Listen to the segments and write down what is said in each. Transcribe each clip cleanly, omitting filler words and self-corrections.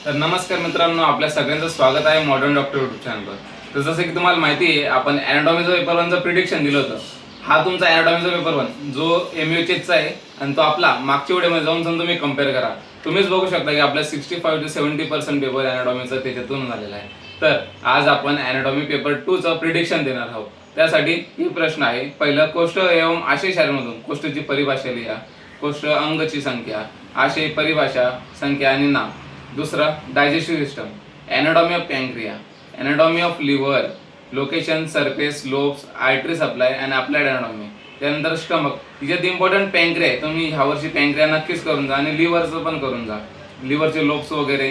तर नमस्कार मित्रांनो, आपल्या सगळ्यांचं स्वागत आहे मॉडर्न डॉक्टर यूट्यूब चॅनलवर. तर जसं की तुम्हाला माहिती आहे, आपण अॅनाटॉमीचा पेपर 1चं प्रिडिक्शन दिलं होतं. हा तुमचा अॅनाटॉमीचा पेपर 1 जो MUHचा आहे आणि तो आपला मागच्या व्हिडिओमध्ये जाऊन तुम्ही कंपेअर करा. तुम्हीच बघू शकता की आपला 65 ते 70% पेपर अॅनाटॉमीचा त्याच्यातून झालेला आहे. तर आज आपण अॅनाटॉमी पेपर 2चं प्रिडिक्शन देणार आहोत. त्यासाठी हे प्रश्न आहे. पहिलं, कोष्ठ एवं आशय शारीमधून कोष्ठची परिभाषा लिहा. कोष्ठ अंगची संख्या, आशय परिभाषा, संख्या आणि नाव. दूसरा, digestive system, anatomy of pancreas, anatomy of liver, location, surface, lobes, artery supply आणि अप्लाइड एनाटॉमी. त्यानंतर स्टमक, तिच्यात इम्पॉर्टंट पॅनक्रिया आहे. तुम्ही ह्या वर्षी पॅनक्रिया नक्कीच करून जा आणि लिव्हरचं पण करून जा, लिव्हरचे लोब्स वगैरे.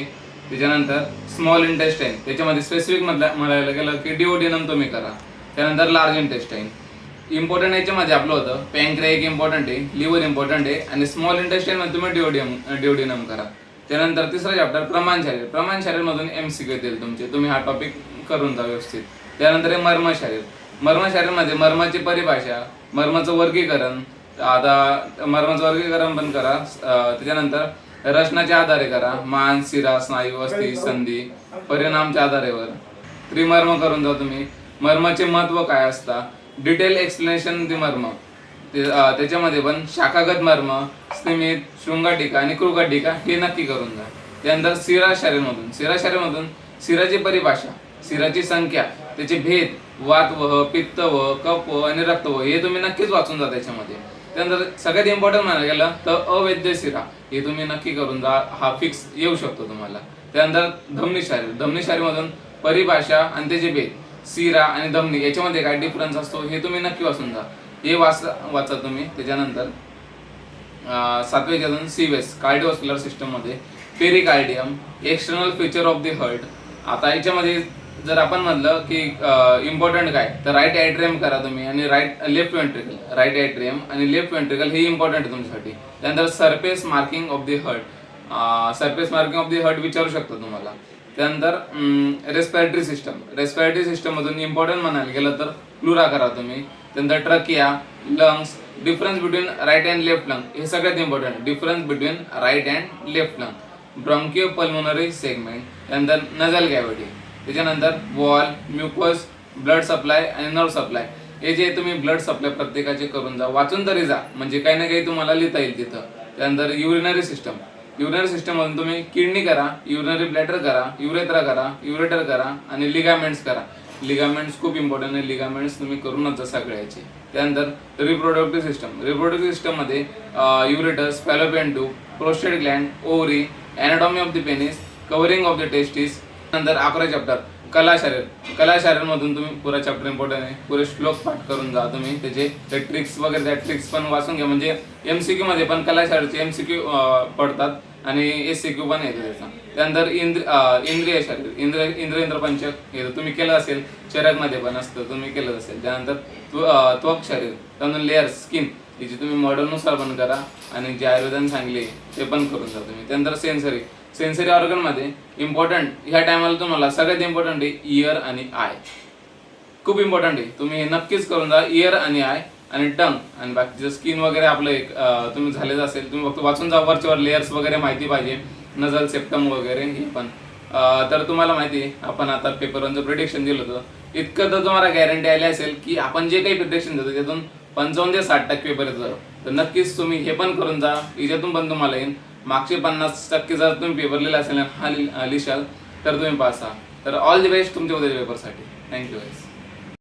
त्याच्यानंतर स्मॉल इंटेस्टाईन, त्याच्यामध्ये स्पेसिफिक म्हणायला गेलं की डिओडिनम तुम्ही करा. त्यानंतर लार्ज इंटेस्टाईन. इम्पॉर्टंट याच्यामध्ये आपलं होतं पॅनक्रिया एक इम्पॉर्टंट आहे, लिव्हर इम्पॉर्टंट आहे आणि स्मॉल इंटेस्टाईन मध्ये तुम्ही डिओडिनम करा. त्यानंतर तिसरा चॅप्टर प्रमाण शरीर. प्रमाण शरीर मधून MCQ येतील तुमचे, तुम्ही हा टॉपिक करून जा व्यवस्थित. त्यानंतर आहे मर्म शरीर. मर्म शरीरमध्ये मर्माची परिभाषा, मर्माचं वर्गीकरण. आता मर्माचं वर्गीकरण पण करा. त्याच्यानंतर रचनाच्या आधारे करा, मान, शिरा, स्नायू, अस्थी, संधी, परिणामच्या आधारेवर. त्रिमर्म करून जा तुम्ही. मर्माचे महत्व काय असतं, डिटेल एक्सप्लेनेशन दी मर्म. त्याच्यामध्ये पण शाखागत मर्म, स्थिमित, शृंगाटिका आणि कृगाटिका हे नक्की करून जा. त्यानंतर शिरा शरीरमधून शिराची परिभाषा, शिराची संख्या, त्याचे भेद, वातवह, पित्तवह, कफवह आणि रक्तवह हे तुम्ही नक्कीच वाचून जा त्याच्यामध्ये. त्यानंतर सगळ्यात इम्पॉर्टंट म्हणायला गेलं तर अवैद्य शिरा हे तुम्ही नक्की करून जा, हा फिक्स येऊ शकतो तुम्हाला. त्यानंतर धमनी शरीरमधून परिभाषा आणि त्याचे भेद, शिरा आणि धमनी याच्यामध्ये काय डिफरन्स असतो हे तुम्ही नक्की वाचून जा, हे वाचा तुम्ही. त्याच्यानंतर 7वे याच्यातून सीवेस, कार्डिओव्हास्क्युलर सिस्टम मध्ये pericardium, external feature of the heart. आता याच्यामध्ये जर आपण म्हणलं की इम्पॉर्टंट काय, तर राईट एट्रियम करा तुम्ही आणि लेफ्ट वेंट्रिकल. राईट एट्रियम आणि लेफ्ट वेंट्रिकल हे इम्पॉर्टंट आहे तुमच्यासाठी. त्यानंतर surface marking of the heart, surface marking of the heart विचारू शकतो तुम्हाला. त्यानंतर रेस्पिरेटरी सिस्टम मधून इम्पॉर्टंट म्हणायला गेलं तर प्लुरा करा तुम्ही. त्यानंतर trachea, lungs, difference between right and left lung हे सगळ्यात important, difference between right and left lung. Bronchopulmonary segment. त्यानंतर नजल कॅव्हिटी. त्याच्यानंतर वॉल, म्युकस, ब्लड सप्लाय आणि नर्व सप्लाय हे जे तुम्ही ब्लड सप्लाय प्रत्येकाचे करून जा, वाचून तरी जा, म्हणजे काही ना काही तुम्हाला लिहिता येईल तिथं. त्यानंतर युरिनरी सिस्टम मधून तुम्ही किडनी करा, युरिनरी ब्लॅडर करा, युरेथ्रा करा, युरेटर करा आणि लिगामेंट्स करा. लिगामेंट्स खूप इम्पॉर्टंट आहे, लिगामेंट्स तुम्ही करूनच जा सगळ्याचे. त्यानंतर रिप्रोडक्टिव्ह सिस्टम मध्ये युरेटस, fallopian tube, prostate gland, ovary, anatomy of the penis, covering of the testis. नंतर 11 चॅप्टर कला शरीर मधून तुम्ही पुरा चॅप्टर इम्पॉर्टंट आहे, पुरे श्लोक पाठ करून जा तुम्ही. त्याचे ट्रिक्स वगैरे, त्या ट्रिक्स पण वाचून घ्या, म्हणजे MCQ मध्ये पण कला शरीरचे MCQ पडतात आणि SCQ पण येते त्याचा. त्यानंतर इंद्रिय शरीर, इंद्र पंचक हे तुम्ही केलं असेल, चरक मध्ये पण असतं, तुम्ही केलं असेल. त्यानंतर त्वक शरीर, त्यानंतर लेअर स्किन याची तुम्ही मॉडेलनुसार पण करा आणि जे आयुर्वेदाने सांगले ते पण करून जा तुम्ही. त्यानंतर सेन्सरी ऑर्गन मध्ये इम्पॉर्टंट ह्या टायमाला तुम्हाला सगळ्यात इम्पॉर्टंट आहे इयर आणि आय, खूप इम्पॉर्टंट आहे, तुम्ही हे नक्कीच करून जा. इयर आणि आय आणि टंग आणि बाकीचं स्किन वगैरे आपलं एक तुम्ही झालेलं असेल, तुम्ही फक्त वाचून जा. वरच्यावर लेयर्स वगैरे माहिती पाहिजे, नजल, सेप्टम वगैरे हे पण. तर तुम्हाला माहिती आहे आपण आता पेपर 1चं प्रिडिक्शन दिलं होतं, इतकं तर तुम्हाला गॅरंटी आली असेल की आपण जे काही प्रिडिक्शन देतो त्यातून 55 ते 60% पेपर येतं. तर नक्कीच तुम्ही हे पण करून जा, याच्यातून पण तुम्हाला येईल. मागचे 50% जर तुम्ही पेपर लिहिला असेल हा लिहिशाल तर तुम्ही पास आहात. तर ऑल द बेस्ट तुमच्या उद्याच्या पेपरसाठी. Thank you guys.